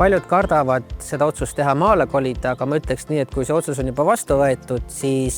Paljud kardavad seda otsust teha maale kolida, aga ma ütleks nii, et kui see otsus on juba vastu võetud, siis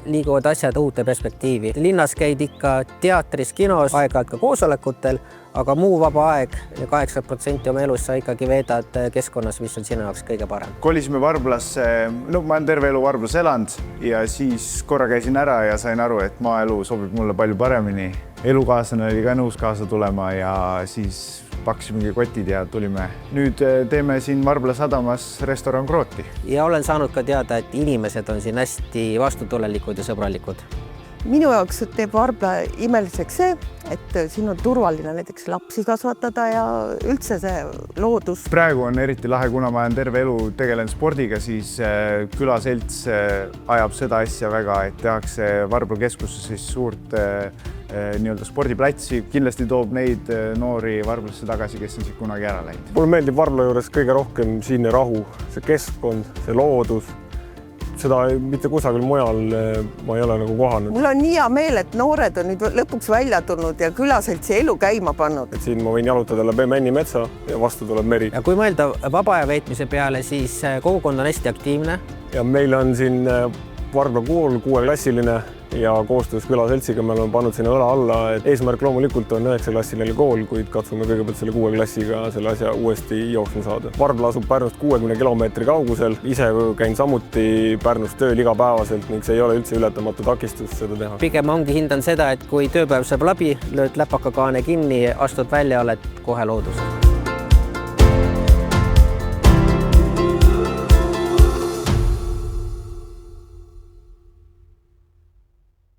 liiguvad asjad uude perspektiivi. Linnas käid ikka teatris, kinos, aeg-ajalt ka koosolekutel, aga muu vaba aeg ja 80% oma elus sa ikkagi veedad keskkonnas, mis on sinu jaoks kõige parem. Kolisime Varblasse, ma olen terve elu Varblas elanud ja siis korra käisin ära ja sain aru, et maaelu sobib mulle palju paremini. Elukaaslane oli ka nõus kaasa tulema ja siis pakkisimegi kotid ja tulime. Nüüd teeme siin Varbla sadamas restoran Krooti. Ja olen saanud ka teada, et inimesed on siin hästi vastutulelikud ja sõbralikud. Minu jaoks teeb Varbla imeliseks see, et siin on turvaline näiteks lapsi kasvatada ja üldse see loodus. Praegu on eriti lahe, kuna ma olen terve elu tegelen spordiga, siis külaselts ajab seda asja väga, et tehakse Varbla keskuses siis suurt spordiplatsi. Kindlasti toob neid noori Varblasse tagasi, kes on siit kunagi ära läinud. Mulle meeldib Varbla juures kõige rohkem siinne rahu, see keskkond, see loodus. Seda mitte kusagil mujal ma ei ole nagu kohanud. Mul on nii hea meel, et noored on nüüd lõpuks välja tulnud ja külaseltsi elu käima pannud. Siin ma võin jalutada läbi Männi metsa ja vastu tuleb meri. Ja kui mõelda vaba aja veetmise peale, siis kogukond on hästi aktiivne. Ja meil on siin Varbla kool 6-klassiline ja koostöös külaseltsiga me oleme pannud sinna õla alla, et eesmärk loomulikult on 9-klassiline kool, kuid katsume kõigepealt selle 6-klassiga selle asja uuesti jooksma saada. Varbla asub Pärnust 60 kilomeetri kaugusel. Ise käin samuti Pärnust tööl igapäevaselt ning see ei ole üldse ületamatu takistus seda teha. Pigem ongi hindan seda, et kui tööpäev saab läbi, lööd läpakakaane kinni, astud välja, oled kohe loodus.